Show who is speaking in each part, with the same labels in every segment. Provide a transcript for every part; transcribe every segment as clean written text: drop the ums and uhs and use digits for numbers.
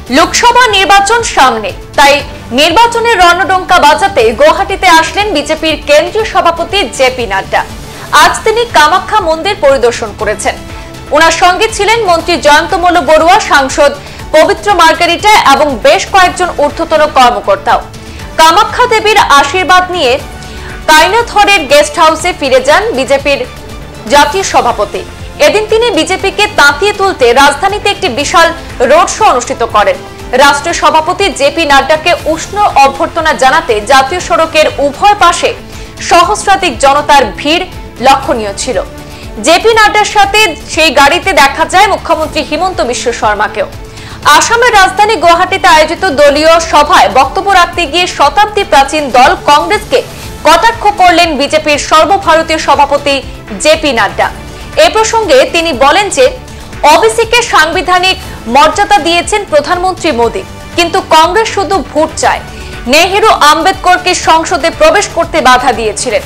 Speaker 1: লোকসভা নির্বাচন সামনে, তাই নির্বাচনের রণডঙ্কা বাজাতে গুয়াহাটিতে আসলেন বিজেপির কেন্দ্রীয় সভাপতি জেপি নাড্ডা। আজ তিনি কামাখ্যা মন্দির পরিদর্শন করেছেন। ওনার সঙ্গে ছিলেন মন্ত্রী জয়ন্তমল্ল বড়ুয়া, সাংসদ পবিত্র মার্গারিটা এবং বেশ কয়েকজন ঊর্ধ্বতন কর্মকর্তাও। কামাখ্যা দেবীর আশীর্বাদ নিয়ে কাইনাথরের গেস্ট হাউসে ফিরে যান বিজেপির জাতীয় সভাপতি। এদিন তিনি বিজেপিকে তাঁতিয়ে তুলতে রাজধানীতে একটি বিশাল রোড শো অনুষ্ঠিত করেন। রাষ্ট্রীয় সভাপতি জেপি নাড্ডাকে উষ্ণ অভ্যর্থনা জানাতে জাতীয় সড়কের উভয় পাশে সহস্রাধিক জনতার ভিড় লক্ষণীয় ছিল। জেপি নাড্ডার সাথে সেই গাড়িতে দেখা যায় মুখ্যমন্ত্রী হিমন্ত বিশ্ব শর্মাকেও। আসামের রাজধানী গুয়াহাটিতে আয়োজিত দলীয় সভায় বক্তব্য রাখতে গিয়ে শতাব্দী প্রাচীন দল কংগ্রেসকে কটাক্ষ করলেন বিজেপির সর্বভারতীয় সভাপতি জেপি নাড্ডা। এ প্রসঙ্গে তিনি বলেন যে ওবিসিকে সাংবিধানিক মর্যাদা দিয়েছেন প্রধানমন্ত্রী মোদী, কিন্তু কংগ্রেস শুধু ভোট চায়। নেহেরু আম্বেদকরকে সংসদে প্রবেশ করতে বাধা দিয়েছিলেন।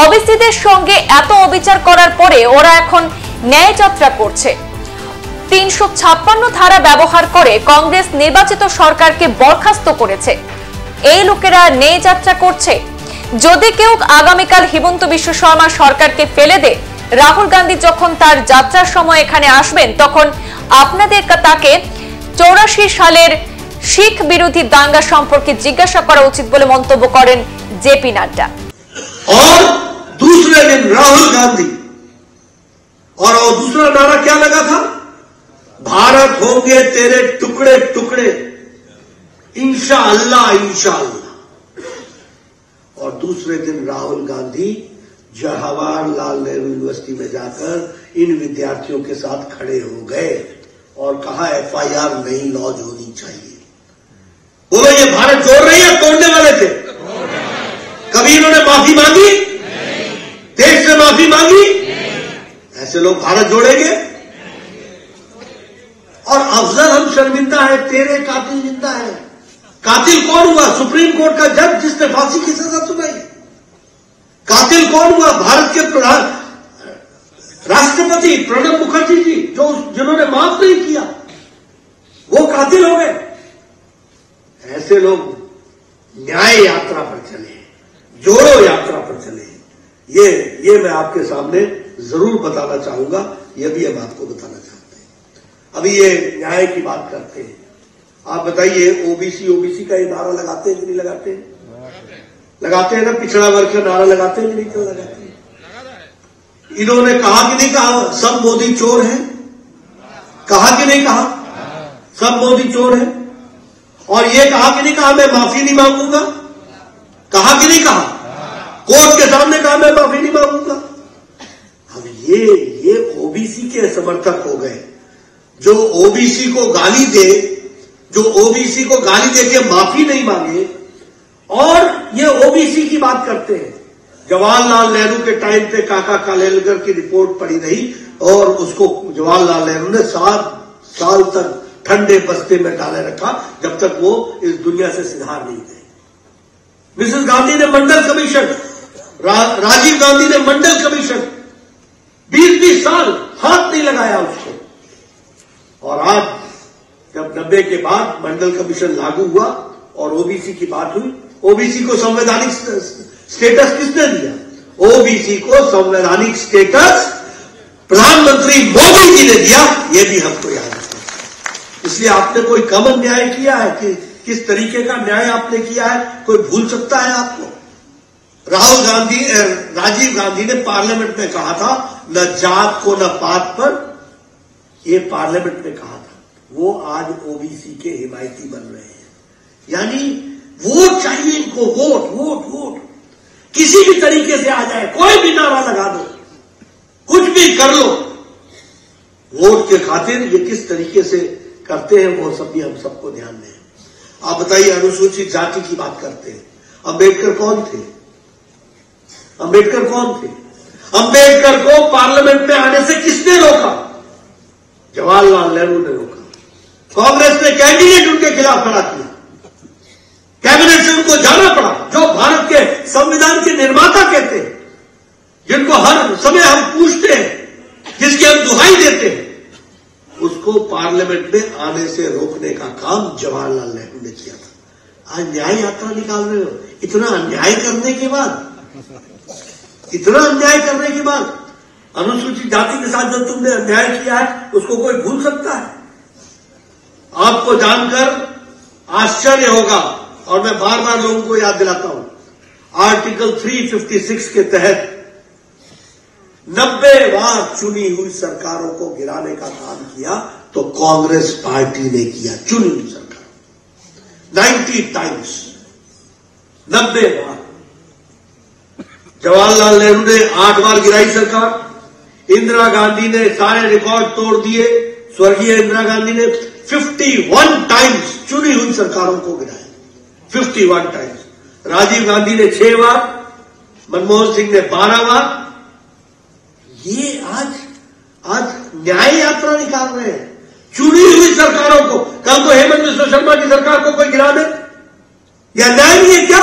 Speaker 1: ওবিসিদের সঙ্গে এত অবিচার করার পরে ওরা এখন ন্যায় যাত্রা করছে। ৩৫৬ ধারা ব্যবহার করে কংগ্রেস নির্বাচিত সরকারকে বরখাস্ত করেছে। এই লোকেরা ন্যায় যাত্রা করছে। যদি কেউ আগামীকাল হিমন্ত বিশ্ব শর্মা সরকারকে ফেলে দেয়, রাহুল গান্ধী যখন তার যাত্রার সময় এখানে আসবেন, তখন আপনাদের তাকে ৮৪ সালের শিখ বিরোধী দাঙ্গা সম্পর্কে জিজ্ঞাসা করা উচিত বলে মন্তব্য করেন জেপি নাড্ডা।
Speaker 2: और दूसरे दिन राहुल गांधी और दूसरा नारा क्या लगा था? भारत होंगे तेरे टुकड़े टुकड़े, इंशाअल्लाह इंशाअल्लाह। और दूसरे दिन राहुल गांधी जवाहरलाल नेहरू यूनिवर्सिटी में जाकर इन विद्यार्थियों के साथ खड़े हो गए और कहा एफआईआर नई लॉन्च होनी चाहिए। बोलो, ये भारत जोड़ रहे हैं, तोड़ने वाले थे? कभी इन्होंने माफी मांगी? देश से माफी मांगी? ऐसे लोग भारत जोड़ेंगे? और अफजल हम शर्मिंदा है, तेरे कातिल जिंदा है। कातिल कौन हुआ? सुप्रीम कोर्ट का जज जिसने फांसी की सजा सुनाई। कातिल कौन हुआ? भारत के प्रधान राष्ट्रपति प्रणब मुखर्जी जी, जिन्होंने माफ नहीं किया, वो कातिल हो गए। ऐसे लोग न्याय यात्रा पर चले, जोड़ो यात्रा पर चले। ये मैं आपके सामने जरूर बताना चाहूंगा। ये भी हम आपको बताना चाहते हैं। अभी ये न्याय की बात करते हैं। आप बताइए, ओबीसी का ये नारा लगाते हैं कि नहीं लगाते हैं? लगाते हैं ना। पिछड़ा वर्ग का नारा लगाते हैं कि नहीं? क्यों लगाते हैं? इन्होंने कहा कि नहीं कहा सब मोदी चोर हैं? कहा कि नहीं कहा सब मोदी चोर हैं? और ये कहा कि नहीं कहा मैं माफी नहीं मांगूंगा? कहा कि नहीं कहा? कोर्ट के सामने कहा मैं माफी नहीं मांगूंगा। अब ये ओबीसी के समर्थक हो गए, जो ओबीसी को गाली दे, जो ओबीसी को गाली दे के माफी नहीं मांगे, और ये ओबीसी की बात करते हैं। जवाहरलाल नेहरू के टाइम पे काका कालेलकर की रिपोर्ट पड़ी रही और उसको जवाहरलाल नेहरू ने 7 साल तक ठंडे बस्ते में डाले रखा, जब तक वो इस दुनिया से सिधार नहीं गए। मिसेस गांधी ने मंडल कमीशन, राजीव गांधी ने मंडल कमीशन 20-20 साल हाथ नहीं लगाया उसको। और आज जब 90 के बाद मंडल कमीशन लागू हुआ और ओबीसी की बात हुई, ओबीसी को संवैधानिक स्टेटस किसने दिया? ओबीसी को संवैधानिक स्टेटस प्रधानमंत्री मोदी जी ने दिया। ये भी हमको याद रखना। इसलिए आपने कोई कम अन्याय किया है कि किस तरीके का न्याय आपने किया है, कोई भूल सकता है आपको? राजीव गांधी ने पार्लियामेंट में कहा था, न जात को न पात पर, ये पार्लियामेंट में कहा था। वो आज ओबीसी के हिमायती बन रहे हैं। यानी वोट चाहिए इनको, वोट वोट वोट। किसी भी तरीके से आ जाए, कोई भी नारा लगा दो, कुछ भी कर लो, वोट के खातिर ये किस तरीके से करते हैं वो सब भी हम सबको ध्यान दें। आप बताइए, अनुसूचित जाति की बात करते हैं। अंबेडकर कौन थे? अंबेडकर कौन थे? अंबेडकर को पार्लियामेंट में आने से किसने रोका? जवाहरलाल नेहरू ने रोका। कांग्रेस ने कैंडिडेट उनके खिलाफ खड़ा किया, कैबिनेट से उनको जाना पड़ा। जो भारत के संविधान के निर्माता कहते हैं, जिनको हर समय हम पूछते हैं, जिसकी हम दुहाई देते हैं, उसको पार्लियामेंट पार्लियामेंट में आने से रोकने का काम जवाहरलाल नेहरू ने किया था। आज न्याय यात्रा निकाल रहे हो, इतना अन्याय करने के बाद, अनुसूचित जाति के साथ जो तुमने अन्याय किया है उसको कोई भूल सकता है? आपको जानकर आश्चर्य होगा, और मैं बार बार लोगों को याद दिलाता हूं, आर्टिकल 356 के तहत 90 बार चुनी हुई सरकारों को गिराने का काम किया तो कांग्रेस पार्टी ने किया। चुनी हुई सरकार 90 टाइम्स, 90 बार। जवाहरलाल नेहरू ने 8 बार गिराई सरकार, इंदिरा गांधी ने सारे रिकॉर्ड तोड़ दिए। स्वर्गीय इंदिरा गांधी ने 51 टाइम्स चुनी हुई सरकारों को गिराया, 51 टाइम्स। राजीव गांधी ने 6 बार, मनमोहन सिंह ने 12 बार। ये आज न्याय यात्रा निकाल रहे हैं चुनी हुई सरकारों को। कल को हेमंत बिस्वा शर्मा की सरकार को कोई गिरा दे, यह न्याय नहीं है क्या?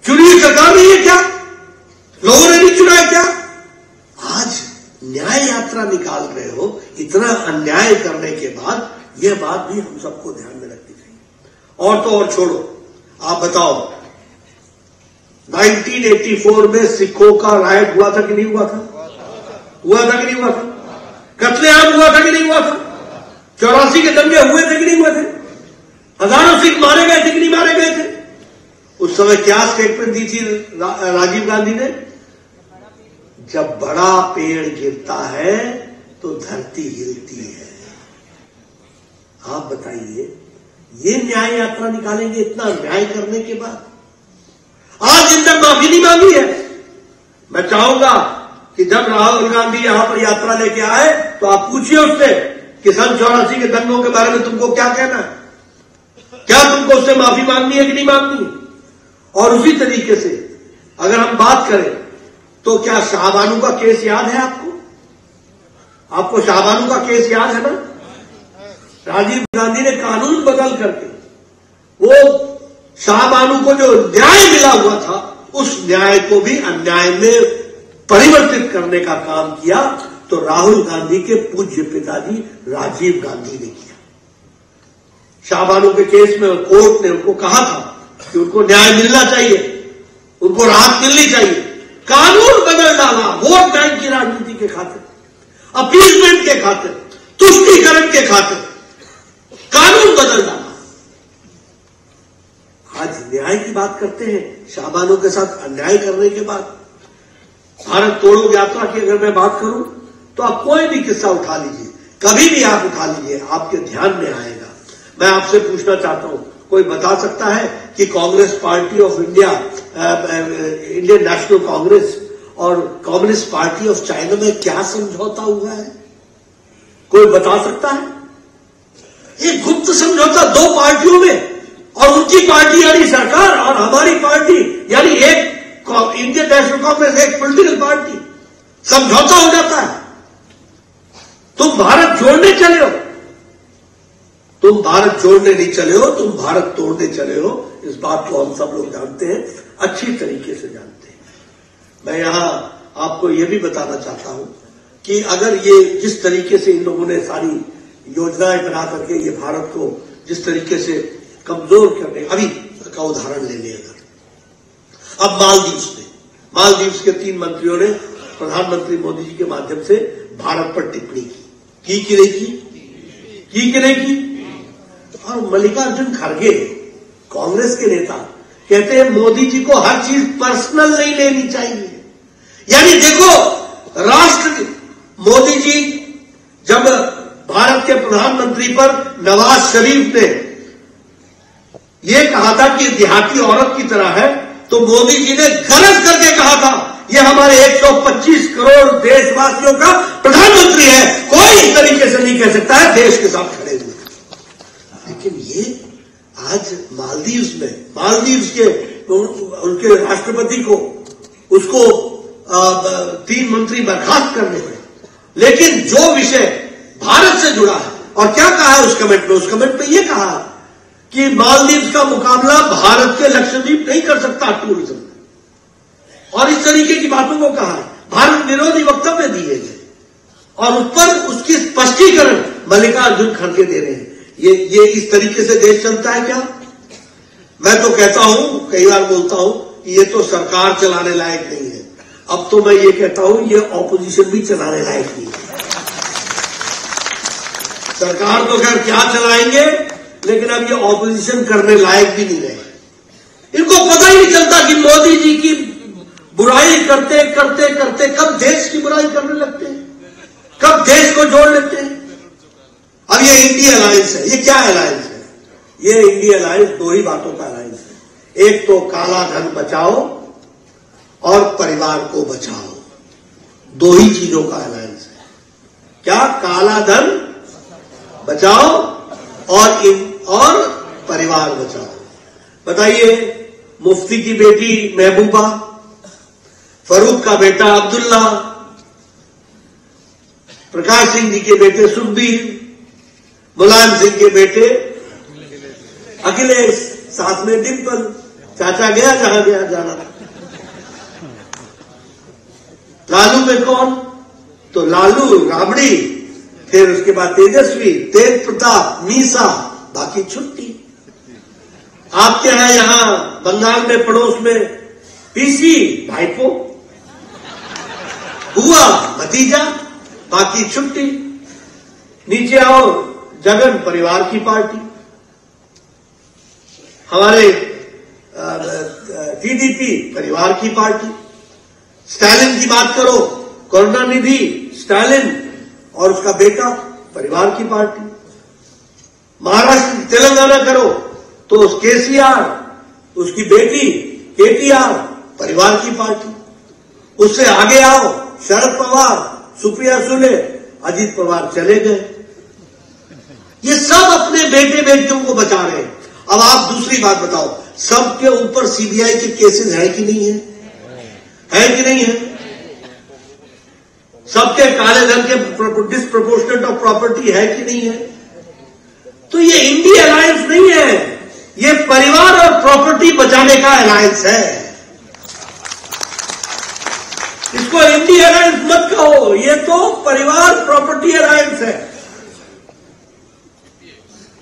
Speaker 2: चुनी हुई सरकार नहीं है क्या? लोगों ने नहीं चुना है क्या? आज न्याय यात्रा निकाल रहे हो। इतना अन्याय करने के बाद यह बात भी हम सबको ध्यान में रखनी चाहिए। और तो और छोड़ो, आप बताओ 1984 में सिखों का राइट हुआ था कि नहीं हुआ था? हुआ था कि नहीं हुआ था? कत्लेआम हुआ था कि नहीं हुआ था? 84 के दंगे हुए थे कि नहीं हुए थे? हजारों सिख मारे गए थे कि नहीं मारे गए थे? उस समय क्या स्टेटमेंट दी थी राजीव गांधी ने? जब बड़ा पेड़ गिरता है तो धरती हिलती है। आप बताइए, ये न्याय यात्रा निकालेंगे इतना न्याय करने के बाद? आज इन तक माफी नहीं मांगी है। मैं चाहूंगा कि जब राहुल गांधी यहां पर यात्रा लेके आए तो आप पूछिए उससे कि सन 84 के दंगों के बारे में तुमको क्या कहना है, क्या तुमको उससे माफी मांगनी है कि नहीं मांगनी है? और उसी तरीके से अगर हम बात करें तो क्या शाहबानू का केस याद है आपको? आपको शाहबानू का केस याद है ना? राजीव गांधी ने कानून बदल करके वो शाहबानू को जो न्याय मिला हुआ था उस न्याय को भी अन्याय में परिवर्तित करने का काम किया। तो राहुल गांधी के पूज्य पिताजी राजीव गांधी ने किया। शाहबानू के केस में कोर्ट ने उनको कहा था कि उनको न्याय मिलना चाहिए, उनको राहत मिलनी चाहिए। कानून बदल डाला वोट बैंक की राजनीति के खातिर, अपीलमेंट के खातिर, तुष्टीकरण के खातिर कानून बदल डाला। आज न्याय की बात करते हैं, शाहबानू के साथ अन्याय करने के बाद। भारत तोड़ो यात्रा की अगर मैं बात करूं तो आप कोई भी किस्सा उठा लीजिए, कभी भी आप उठा लीजिए, आपके ध्यान में आएगा। मैं आपसे पूछना चाहता हूं, कोई बता सकता है कि Congress party of India, Indian national Congress और कम्युनिस्ट पार्टी ऑफ चाइना में क्या समझौता हुआ है? कोई बता सकता है? एक गुप्त समझौता 2 पार्टियों में, और उनकी पार्टी यानी सरकार और हमारी पार्टी यानी एक इंडियन नेशनल कांग्रेस, एक पॉलिटिकल पार्टी, समझौता हो जाता है। तुम भारत जोड़ने चले हो, तुम भारत जोड़ने नहीं चले हो, तुम भारत तोड़ने चले हो। इस बात को हम सब लोग जानते हैं, अच्छी तरीके से जानते हैं। मैं यहां आपको यह भी बताना चाहता हूं कि अगर ये जिस तरीके से इन लोगों ने सारी योजनाएं बना करके ये भारत को जिस तरीके से कमजोर करने, अभी का उदाहरण ले लें, अगर अब मालदीव्स के 3 मंत्रियों ने प्रधानमंत्री मोदी जी के माध्यम से भारत पर टिप्पणी की कि नहीं की? और मल्लिकार्जुन खड़गे कांग्रेस के नेता कहते हैं मोदी जी को हर चीज पर्सनल नहीं लेनी चाहिए। यानी देखो, राष्ट्र मोदी जी जब भारत के प्रधानमंत्री पर नवाज शरीफ ने यह कहा था कि देहाती औरत की तरह है, तो मोदी जी ने गलत करके कहा था यह हमारे 125 करोड़ देशवासियों का प्रधानमंत्री है, कोई इस तरीके से नहीं कह सकता है देश के साथ खड़े हुए। लेकिन ये आज मालदीव्स के उनके राष्ट्रपति को उसको 3 मंत्री बर्खास्त करने पड़े। लेकिन जो विषय भारत से जुड़ा है, और क्या कहा है उस कमेंट में यह कहा कि मालदीव्स का मुकाबला भारत के लक्षद्वीप नहीं कर सकता टूरिज्म में, और इस तरीके की बातों को कहा है। भारत विरोधी वक्तव्य दिए गए, और उस पर उसकी स्पष्टीकरण मल्लिकार्जुन खड़गे दे रहे हैं। ये इस तरीके से देश चलता है क्या? मैं तो कहता हूं, कई बार बोलता हूं कि ये तो सरकार चलाने लायक नहीं है। अब तो मैं ये कहता हूं ये ऑपोजिशन भी चलाने लायक नहीं है। सरकार तो खैर क्या चलाएंगे, लेकिन अब ये ऑपोजिशन करने लायक भी नहीं रहे। इनको पता ही नहीं चलता कि मोदी जी की बुराई करते करते करते कब देश की बुराई करने लगते हैं, कब देश को जोड़ लेते हैं। अब ये इंडिया अलायंस है। ये क्या अलायंस है? ये इंडिया अलायंस दो ही बातों का अलायंस है। एक तो काला धन बचाओ और परिवार को बचाओ, दो ही चीजों का अलायंस है। क्या? काला धन बचाओ और परिवार बचाओ। बताइए, मुफ्ती की बेटी महबूबा, फरूक का बेटा अब्दुल्ला, प्रकाश सिंह जी के बेटे सुखबीर, मुलायम सिंह के बेटे अखिलेश, साथ में डिम्पल, चाचा गया जहां गया जाना। लालू में कौन? तो लालू, राबड़ी, फिर उसके बाद तेजस्वी, तेज प्रताप, मीसा, बाकी छुट्टी। आपके हैं यहां बंगाल में पड़ोस में पीसी, भाईपो, बुआ, भतीजा, बाकी छुट्टी। नीचे आओ, जगन परिवार की पार्टी, हमारे टीडीपी परिवार की पार्टी। स्टालिन की बात करो, करुणानिधि, स्टालिन और उसका बेटा परिवार की पार्टी। महाराष्ट्र तेलंगाना करो तो केसीआर, उसकी बेटी केटीआर, परिवार की पार्टी। उससे आगे आओ, शरद पवार, सुप्रिया सुले, अजीत पवार चले गए। ये सब अपने बेटे बेटियों को बचा रहे हैं। अब आप दूसरी बात बताओ, सबके ऊपर सीबीआई के केसेस है कि नहीं है? है कि नहीं है? सबके काले धन के डिस्प्रोपोर्शनेट ऑफ प्रॉपर्टी है कि नहीं है? तो ये इंडिया अलायंस नहीं है, ये परिवार और प्रॉपर्टी बचाने का अलायंस है। इसको इंडिया अलायंस मत कहो, ये तो परिवार प्रॉपर्टी अलायंस है।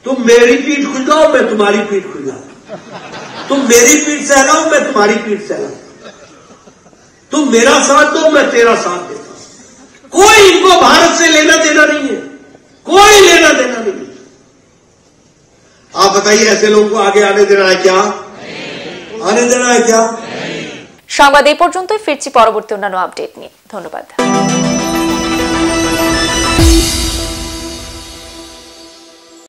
Speaker 2: तुम मेरी पीठ खुजलाओ, मैं तुम्हारी पीठ खुजलाऊं। तुम मेरी पीठ सहलाओ, मैं तुम्हारी पीठ सहलाऊं। तुम मेरा साथ दो, मैं तेरा साथ देता हूं। कोई इनको भारत से लेना देना नहीं है, कोई लेना देना नहीं है। आप बताइए, ऐसे लोगों को आगे आने देना है क्या? आने देना है क्या?
Speaker 1: সংবাদ এই পর্যন্তই। ফিরছি পরবর্তী অন্যান্য আপডেট নিয়ে। ধন্যবাদ।